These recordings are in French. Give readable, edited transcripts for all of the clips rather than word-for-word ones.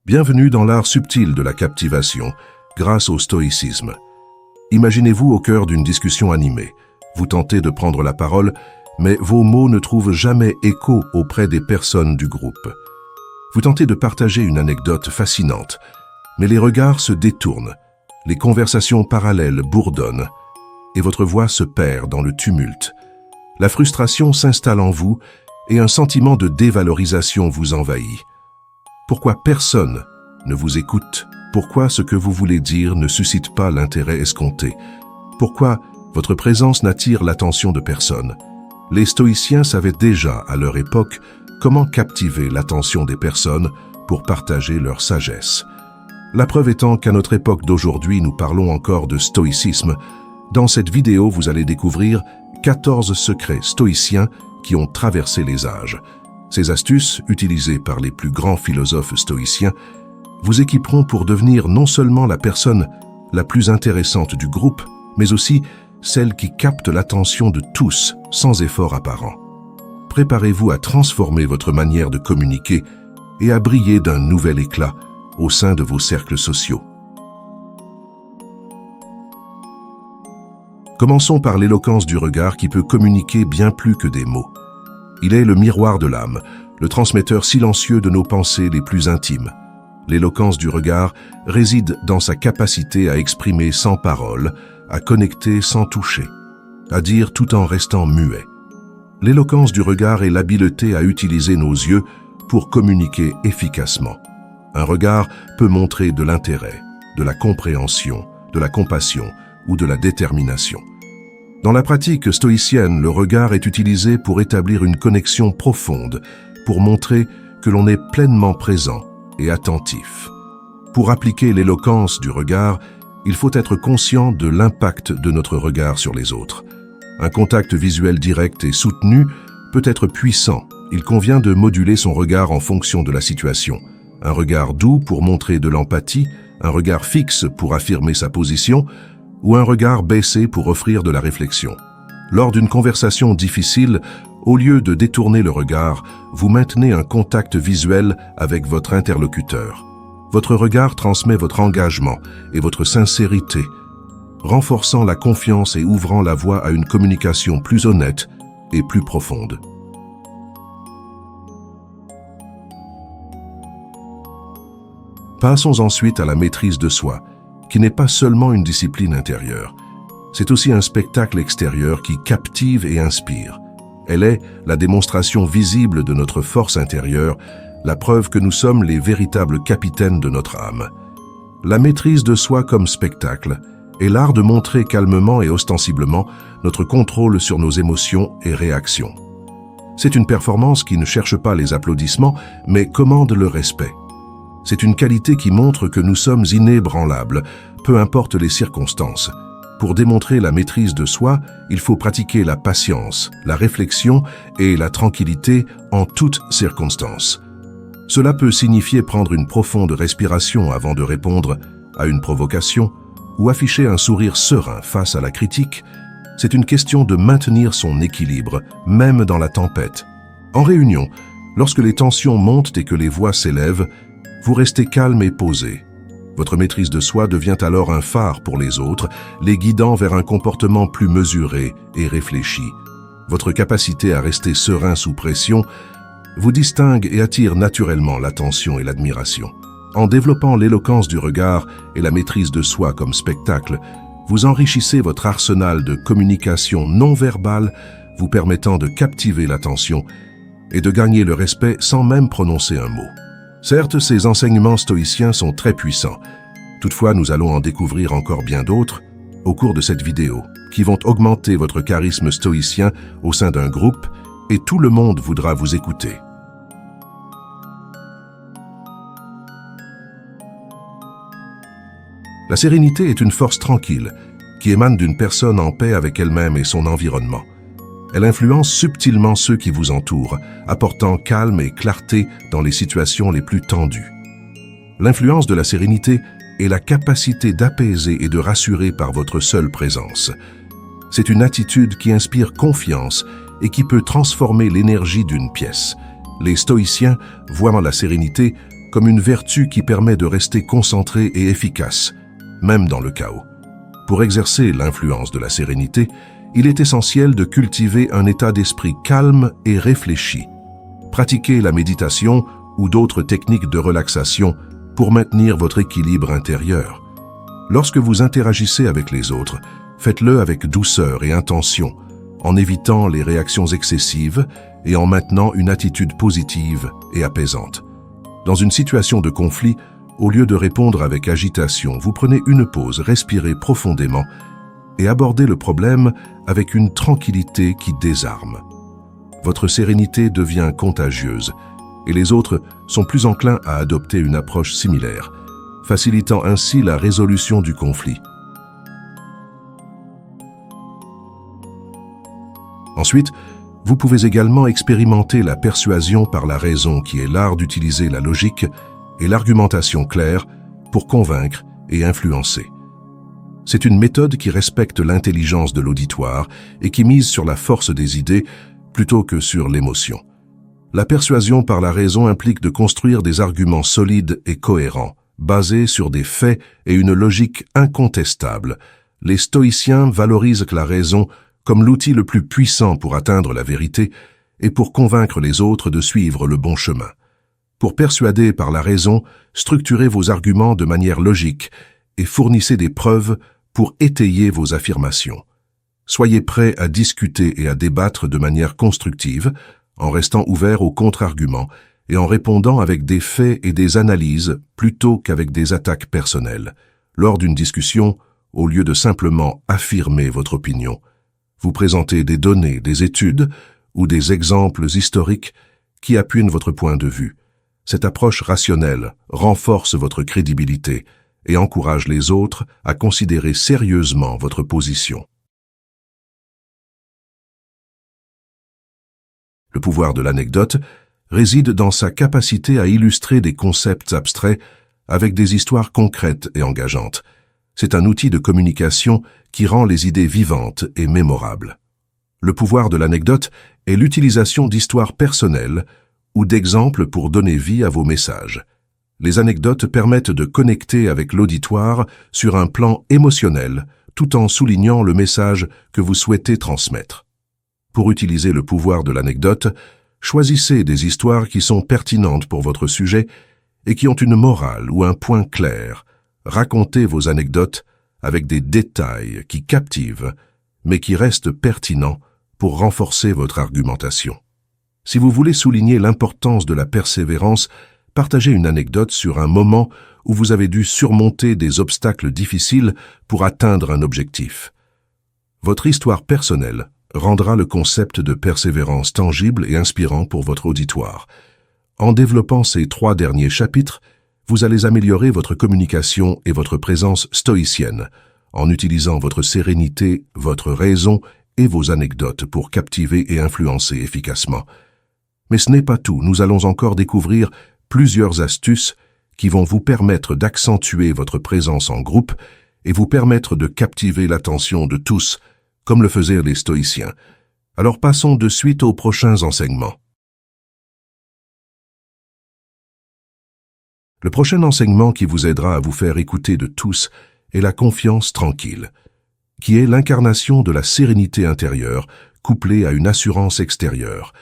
Bienvenue dans l'art subtil de la captivation, grâce au stoïcisme. Imaginez-vous au cœur d'une discussion animée. Vous tentez de prendre la parole, mais vos mots ne trouvent jamais écho auprès des personnes du groupe. Vous tentez de partager une anecdote fascinante, mais les regards se détournent, les conversations parallèles bourdonnent, et votre voix se perd dans le tumulte. La frustration s'installe en vous et un sentiment de dévalorisation vous envahit. Pourquoi personne ne vous écoute? Pourquoi ce que vous voulez dire ne suscite pas l'intérêt escompté? Pourquoi votre présence n'attire l'attention de personne? Les stoïciens savaient déjà, à leur époque, comment captiver l'attention des personnes pour partager leur sagesse. La preuve étant qu'à notre époque d'aujourd'hui, nous parlons encore de stoïcisme. Dans cette vidéo, vous allez découvrir 14 secrets stoïciens qui ont traversé les âges. Ces astuces, utilisées par les plus grands philosophes stoïciens, vous équiperont pour devenir non seulement la personne la plus intéressante du groupe, mais aussi celle qui capte l'attention de tous sans effort apparent. Préparez-vous à transformer votre manière de communiquer et à briller d'un nouvel éclat au sein de vos cercles sociaux. Commençons par l'éloquence du regard qui peut communiquer bien plus que des mots. Il est le miroir de l'âme, le transmetteur silencieux de nos pensées les plus intimes. L'éloquence du regard réside dans sa capacité à exprimer sans parole, à connecter sans toucher, à dire tout en restant muet. L'éloquence du regard est l'habileté à utiliser nos yeux pour communiquer efficacement. Un regard peut montrer de l'intérêt, de la compréhension, de la compassion ou de la détermination. Dans la pratique stoïcienne, le regard est utilisé pour établir une connexion profonde, pour montrer que l'on est pleinement présent et attentif. Pour appliquer l'éloquence du regard, il faut être conscient de l'impact de notre regard sur les autres. Un contact visuel direct et soutenu peut être puissant. Il convient de moduler son regard en fonction de la situation. Un regard doux pour montrer de l'empathie, un regard fixe pour affirmer sa position, ou un regard baissé pour offrir de la réflexion. Lors d'une conversation difficile, au lieu de détourner le regard, vous maintenez un contact visuel avec votre interlocuteur. Votre regard transmet votre engagement et votre sincérité, renforçant la confiance et ouvrant la voie à une communication plus honnête et plus profonde. Passons ensuite à la maîtrise de soi, qui n'est pas seulement une discipline intérieure. C'est aussi un spectacle extérieur qui captive et inspire. Elle est la démonstration visible de notre force intérieure, la preuve que nous sommes les véritables capitaines de notre âme. La maîtrise de soi comme spectacle est l'art de montrer calmement et ostensiblement notre contrôle sur nos émotions et réactions. C'est une performance qui ne cherche pas les applaudissements, mais commande le respect. C'est une qualité qui montre que nous sommes inébranlables, peu importe les circonstances. Pour démontrer la maîtrise de soi, il faut pratiquer la patience, la réflexion et la tranquillité en toutes circonstances. Cela peut signifier prendre une profonde respiration avant de répondre à une provocation ou afficher un sourire serein face à la critique. C'est une question de maintenir son équilibre, même dans la tempête. En réunion, lorsque les tensions montent et que les voix s'élèvent, vous restez calme et posé. Votre maîtrise de soi devient alors un phare pour les autres, les guidant vers un comportement plus mesuré et réfléchi. Votre capacité à rester serein sous pression vous distingue et attire naturellement l'attention et l'admiration. En développant l'éloquence du regard et la maîtrise de soi comme spectacle, vous enrichissez votre arsenal de communication non verbale, vous permettant de captiver l'attention et de gagner le respect sans même prononcer un mot. Certes, ces enseignements stoïciens sont très puissants. Toutefois, nous allons en découvrir encore bien d'autres au cours de cette vidéo, qui vont augmenter votre charisme stoïcien au sein d'un groupe et tout le monde voudra vous écouter. La sérénité est une force tranquille qui émane d'une personne en paix avec elle-même et son environnement. Elle influence subtilement ceux qui vous entourent, apportant calme et clarté dans les situations les plus tendues. L'influence de la sérénité est la capacité d'apaiser et de rassurer par votre seule présence. C'est une attitude qui inspire confiance et qui peut transformer l'énergie d'une pièce. Les stoïciens voient la sérénité comme une vertu qui permet de rester concentré et efficace, même dans le chaos. Pour exercer l'influence de la sérénité, il est essentiel de cultiver un état d'esprit calme et réfléchi. Pratiquez la méditation ou d'autres techniques de relaxation pour maintenir votre équilibre intérieur. Lorsque vous interagissez avec les autres, faites-le avec douceur et intention, en évitant les réactions excessives et en maintenant une attitude positive et apaisante. Dans une situation de conflit, au lieu de répondre avec agitation, vous prenez une pause, respirez profondément et abordez le problème avec une tranquillité qui désarme. Votre sérénité devient contagieuse et les autres sont plus enclins à adopter une approche similaire, facilitant ainsi la résolution du conflit. Ensuite, vous pouvez également expérimenter la persuasion par la raison, qui est l'art d'utiliser la logique et l'argumentation claire pour convaincre et influencer. C'est une méthode qui respecte l'intelligence de l'auditoire et qui mise sur la force des idées plutôt que sur l'émotion. La persuasion par la raison implique de construire des arguments solides et cohérents, basés sur des faits et une logique incontestable. Les stoïciens valorisent la raison comme l'outil le plus puissant pour atteindre la vérité et pour convaincre les autres de suivre le bon chemin. Pour persuader par la raison, structurez vos arguments de manière logique et fournissez des preuves pour étayer vos affirmations. Soyez prêts à discuter et à débattre de manière constructive, en restant ouvert aux contre-arguments et en répondant avec des faits et des analyses plutôt qu'avec des attaques personnelles. Lors d'une discussion, au lieu de simplement affirmer votre opinion, vous présentez des données, des études ou des exemples historiques qui appuient votre point de vue. Cette approche rationnelle renforce votre crédibilité et encourage les autres à considérer sérieusement votre position. Le pouvoir de l'anecdote réside dans sa capacité à illustrer des concepts abstraits avec des histoires concrètes et engageantes. C'est un outil de communication qui rend les idées vivantes et mémorables. Le pouvoir de l'anecdote est l'utilisation d'histoires personnelles ou d'exemples pour donner vie à vos messages. Les anecdotes permettent de connecter avec l'auditoire sur un plan émotionnel, tout en soulignant le message que vous souhaitez transmettre. Pour utiliser le pouvoir de l'anecdote, choisissez des histoires qui sont pertinentes pour votre sujet et qui ont une morale ou un point clair. Racontez vos anecdotes avec des détails qui captivent, mais qui restent pertinents pour renforcer votre argumentation. Si vous voulez souligner l'importance de la persévérance, partagez une anecdote sur un moment où vous avez dû surmonter des obstacles difficiles pour atteindre un objectif. Votre histoire personnelle rendra le concept de persévérance tangible et inspirant pour votre auditoire. En développant ces 3 derniers chapitres, vous allez améliorer votre communication et votre présence stoïcienne, en utilisant votre sérénité, votre raison et vos anecdotes pour captiver et influencer efficacement. Mais ce n'est pas tout, nous allons encore découvrir plusieurs astuces qui vont vous permettre d'accentuer votre présence en groupe et vous permettre de captiver l'attention de tous, comme le faisaient les stoïciens. Alors passons de suite aux prochains enseignements. Le prochain enseignement qui vous aidera à vous faire écouter de tous est la confiance tranquille, qui est l'incarnation de la sérénité intérieure couplée à une assurance extérieure.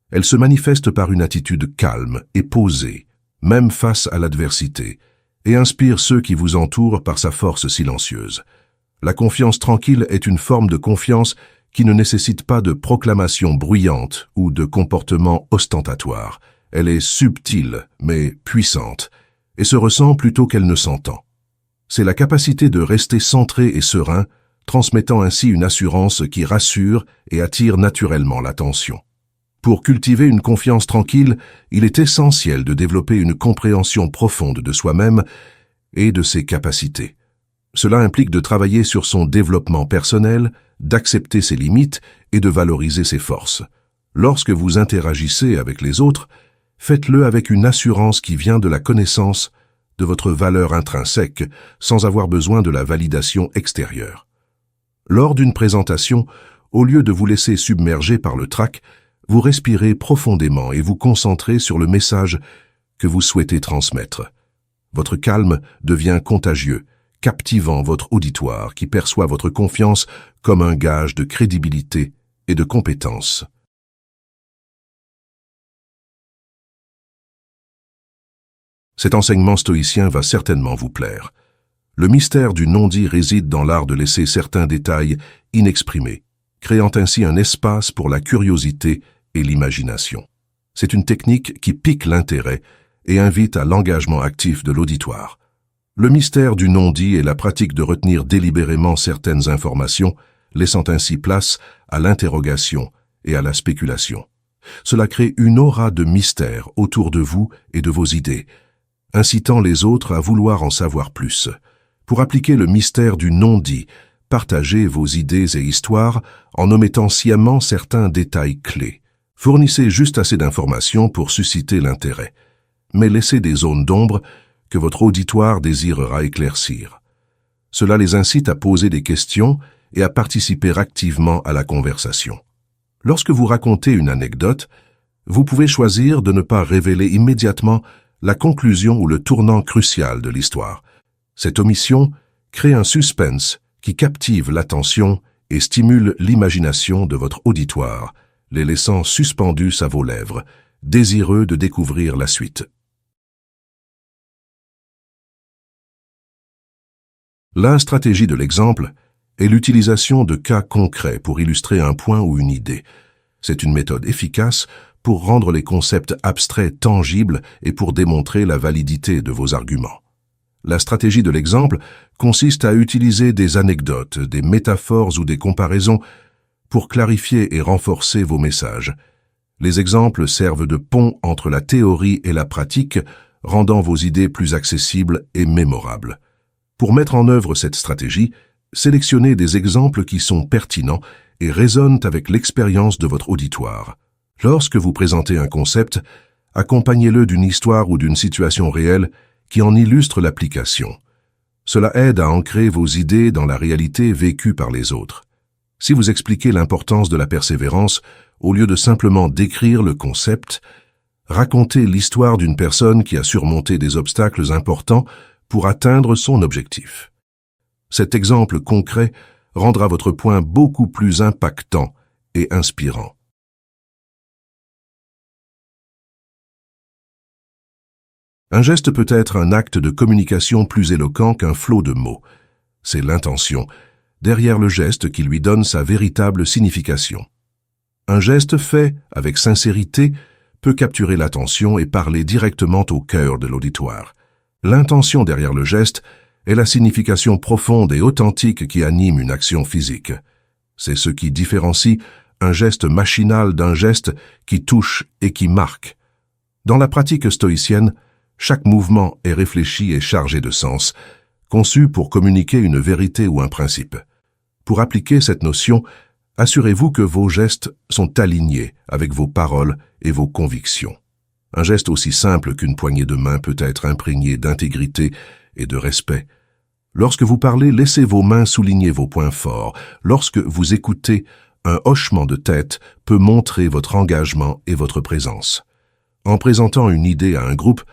Elle se manifeste par une attitude calme et posée, même face à l'adversité, et inspire ceux qui vous entourent par sa force silencieuse. La confiance tranquille est une forme de confiance qui ne nécessite pas de proclamation bruyante ou de comportement ostentatoire. Elle est subtile, mais puissante, et se ressent plutôt qu'elle ne s'entend. C'est la capacité de rester centré et serein, transmettant ainsi une assurance qui rassure et attire naturellement l'attention. Pour cultiver une confiance tranquille, il est essentiel de développer une compréhension profonde de soi-même et de ses capacités. Cela implique de travailler sur son développement personnel, d'accepter ses limites et de valoriser ses forces. Lorsque vous interagissez avec les autres, faites-le avec une assurance qui vient de la connaissance de votre valeur intrinsèque, sans avoir besoin de la validation extérieure. Lors d'une présentation, au lieu de vous laisser submerger par le trac, vous respirez profondément et vous concentrez sur le message que vous souhaitez transmettre. Votre calme devient contagieux, captivant votre auditoire qui perçoit votre confiance comme un gage de crédibilité et de compétence. Cet enseignement stoïcien va certainement vous plaire. Le mystère du non-dit réside dans l'art de laisser certains détails inexprimés, créant ainsi un espace pour la curiosité et l'imagination. C'est une technique qui pique l'intérêt et invite à l'engagement actif de l'auditoire. Le mystère du non-dit est la pratique de retenir délibérément certaines informations, laissant ainsi place à l'interrogation et à la spéculation. Cela crée une aura de mystère autour de vous et de vos idées, incitant les autres à vouloir en savoir plus. Pour appliquer le mystère du non-dit, partagez vos idées et histoires en omettant sciemment certains détails clés. Fournissez juste assez d'informations pour susciter l'intérêt, mais laissez des zones d'ombre que votre auditoire désirera éclaircir. Cela les incite à poser des questions et à participer activement à la conversation. Lorsque vous racontez une anecdote, vous pouvez choisir de ne pas révéler immédiatement la conclusion ou le tournant crucial de l'histoire. Cette omission crée un suspense qui captive l'attention et stimule l'imagination de votre auditoire, les laissant suspendus à vos lèvres, désireux de découvrir la suite. La stratégie de l'exemple est l'utilisation de cas concrets pour illustrer un point ou une idée. C'est une méthode efficace pour rendre les concepts abstraits tangibles et pour démontrer la validité de vos arguments. La stratégie de l'exemple consiste à utiliser des anecdotes, des métaphores ou des comparaisons pour clarifier et renforcer vos messages. Les exemples servent de pont entre la théorie et la pratique, rendant vos idées plus accessibles et mémorables. Pour mettre en œuvre cette stratégie, sélectionnez des exemples qui sont pertinents et résonnent avec l'expérience de votre auditoire. Lorsque vous présentez un concept, accompagnez-le d'une histoire ou d'une situation réelle qui en illustre l'application. Cela aide à ancrer vos idées dans la réalité vécue par les autres. Si vous expliquez l'importance de la persévérance, au lieu de simplement décrire le concept, racontez l'histoire d'une personne qui a surmonté des obstacles importants pour atteindre son objectif. Cet exemple concret rendra votre point beaucoup plus impactant et inspirant. Un geste peut être un acte de communication plus éloquent qu'un flot de mots. C'est l'intention, derrière le geste qui lui donne sa véritable signification. Un geste fait avec sincérité peut capturer l'attention et parler directement au cœur de l'auditoire. L'intention derrière le geste est la signification profonde et authentique qui anime une action physique. C'est ce qui différencie un geste machinal d'un geste qui touche et qui marque. Dans la pratique stoïcienne, chaque mouvement est réfléchi et chargé de sens, conçu pour communiquer une vérité ou un principe. Pour appliquer cette notion, assurez-vous que vos gestes sont alignés avec vos paroles et vos convictions. Un geste aussi simple qu'une poignée de main peut être imprégné d'intégrité et de respect. Lorsque vous parlez, laissez vos mains souligner vos points forts. Lorsque vous écoutez, un hochement de tête peut montrer votre engagement et votre présence. En présentant une idée à un groupe,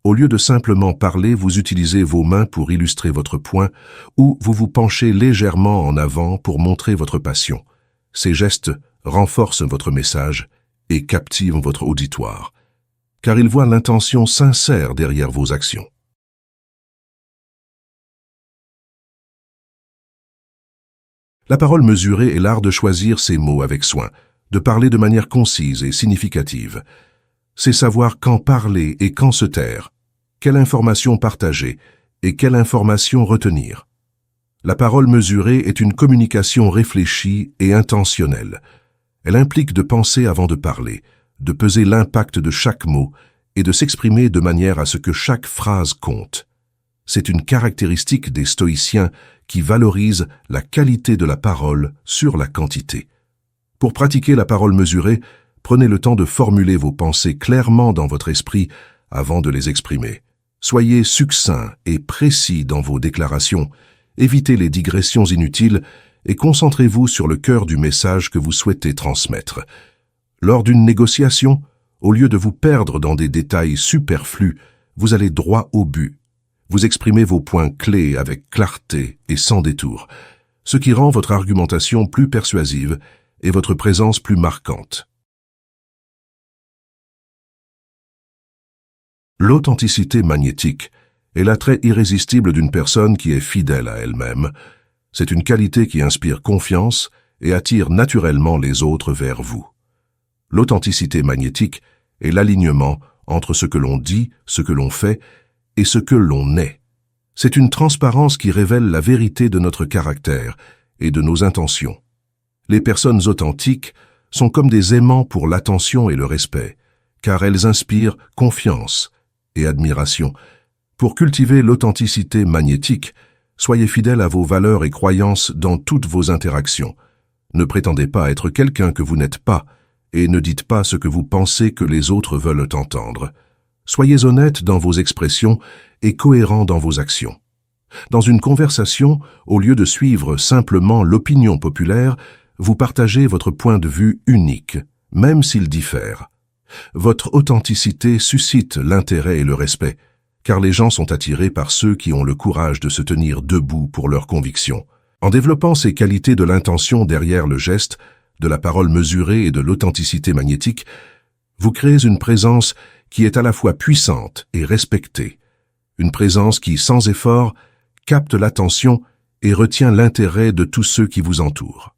au lieu de simplement parler, vous utilisez vos mains pour illustrer votre point ou vous vous penchez légèrement en avant pour montrer votre passion. Ces gestes renforcent votre message et captivent votre auditoire, car ils voient l'intention sincère derrière vos actions. La parole mesurée est l'art de choisir ses mots avec soin, de parler de manière concise et significative. C'est savoir quand parler et quand se taire, quelle information partager et quelle information retenir. La parole mesurée est une communication réfléchie et intentionnelle. Elle implique de penser avant de parler, de peser l'impact de chaque mot et de s'exprimer de manière à ce que chaque phrase compte. C'est une caractéristique des stoïciens qui valorisent la qualité de la parole sur la quantité. Pour pratiquer la parole mesurée, prenez le temps de formuler vos pensées clairement dans votre esprit avant de les exprimer. Soyez succinct et précis dans vos déclarations, évitez les digressions inutiles et concentrez-vous sur le cœur du message que vous souhaitez transmettre. Lors d'une négociation, Au lieu de vous perdre dans des détails superflus, vous allez droit au but. Vous exprimez vos points clés avec clarté et sans détour, ce qui rend votre argumentation plus persuasive et votre présence plus marquante. L'authenticité magnétique est l'attrait irrésistible d'une personne qui est fidèle à elle-même. C'est une qualité qui inspire confiance et attire naturellement les autres vers vous. L'authenticité magnétique est l'alignement entre ce que l'on dit, ce que l'on fait et ce que l'on est. C'est une transparence qui révèle la vérité de notre caractère et de nos intentions. Les personnes authentiques sont comme des aimants pour l'attention et le respect, car elles inspirent confiance et admiration. Pour cultiver l'authenticité magnétique, soyez fidèle à vos valeurs et croyances dans toutes vos interactions. Ne prétendez pas être quelqu'un que vous n'êtes pas et ne dites pas ce que vous pensez que les autres veulent entendre. Soyez honnête dans vos expressions et cohérent dans vos actions. Dans une conversation, au lieu de suivre simplement l'opinion populaire, vous partagez votre point de vue unique, même s'il diffère. Votre authenticité suscite l'intérêt et le respect, car les gens sont attirés par ceux qui ont le courage de se tenir debout pour leurs convictions. En développant ces qualités de l'intention derrière le geste, de la parole mesurée et de l'authenticité magnétique, vous créez une présence qui est à la fois puissante et respectée. Une présence qui, sans effort, capte l'attention et retient l'intérêt de tous ceux qui vous entourent.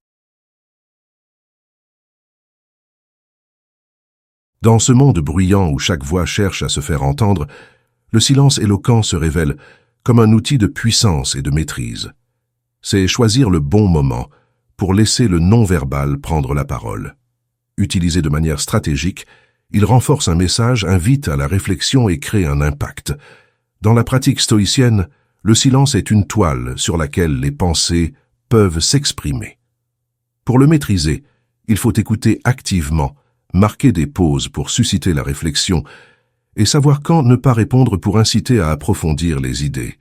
Dans ce monde bruyant où chaque voix cherche à se faire entendre, le silence éloquent se révèle comme un outil de puissance et de maîtrise. C'est choisir le bon moment pour laisser le non-verbal prendre la parole. Utilisé de manière stratégique, il renforce un message, invite à la réflexion et crée un impact. Dans la pratique stoïcienne, le silence est une toile sur laquelle les pensées peuvent s'exprimer. Pour le maîtriser, il faut écouter activement, marquer des pauses pour susciter la réflexion et savoir quand ne pas répondre pour inciter à approfondir les idées.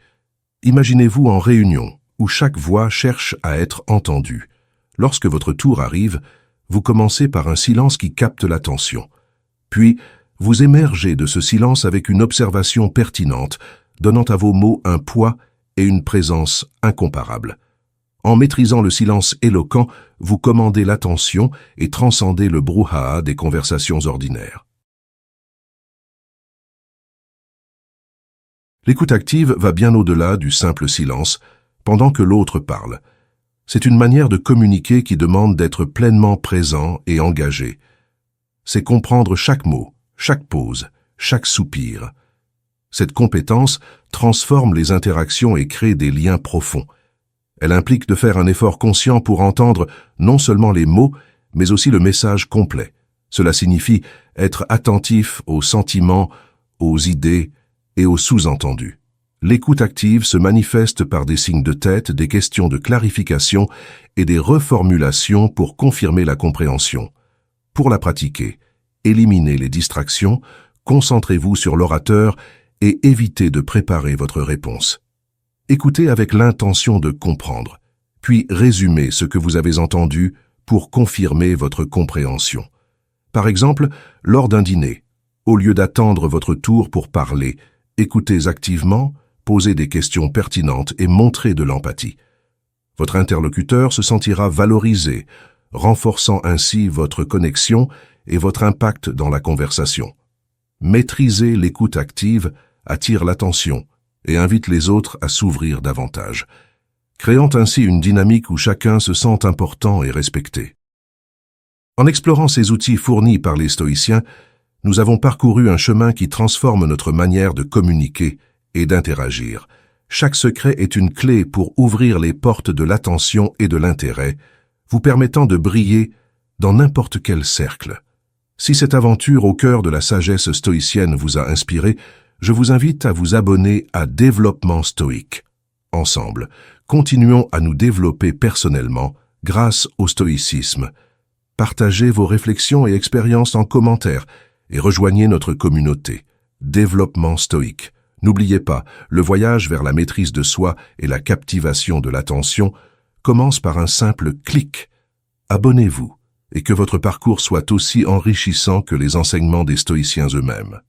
Imaginez-vous en réunion où chaque voix cherche à être entendue. Lorsque votre tour arrive, vous commencez par un silence qui capte l'attention. Puis, vous émergez de ce silence avec une observation pertinente, donnant à vos mots un poids et une présence incomparables. En maîtrisant le silence éloquent, vous commandez l'attention et transcendez le brouhaha des conversations ordinaires. L'écoute active va bien au-delà du simple silence, pendant que l'autre parle. C'est une manière de communiquer qui demande d'être pleinement présent et engagé. C'est comprendre chaque mot, chaque pause, chaque soupir. Cette compétence transforme les interactions et crée des liens profonds. Elle implique de faire un effort conscient pour entendre non seulement les mots, mais aussi le message complet. Cela signifie être attentif aux sentiments, aux idées et aux sous-entendus. L'écoute active se manifeste par des signes de tête, des questions de clarification et des reformulations pour confirmer la compréhension. Pour la pratiquer, éliminez les distractions, concentrez-vous sur l'orateur et évitez de préparer votre réponse. Écoutez avec l'intention de comprendre, puis résumez ce que vous avez entendu pour confirmer votre compréhension. Par exemple, lors d'un dîner, au lieu d'attendre votre tour pour parler, écoutez activement, posez des questions pertinentes et montrez de l'empathie. Votre interlocuteur se sentira valorisé, renforçant ainsi votre connexion et votre impact dans la conversation. Maîtriser l'écoute active attire l'attention et invite les autres à s'ouvrir davantage, créant ainsi une dynamique où chacun se sent important et respecté. En explorant ces outils fournis par les stoïciens, nous avons parcouru un chemin qui transforme notre manière de communiquer et d'interagir. Chaque secret est une clé pour ouvrir les portes de l'attention et de l'intérêt, vous permettant de briller dans n'importe quel cercle. Si cette aventure au cœur de la sagesse stoïcienne vous a inspiré, je vous invite à vous abonner à Développement Stoïque. Ensemble, continuons à nous développer personnellement grâce au stoïcisme. Partagez vos réflexions et expériences en commentaire et rejoignez notre communauté. Développement Stoïque. N'oubliez pas, le voyage vers la maîtrise de soi et la captivation de l'attention commence par un simple clic. Abonnez-vous et que votre parcours soit aussi enrichissant que les enseignements des stoïciens eux-mêmes.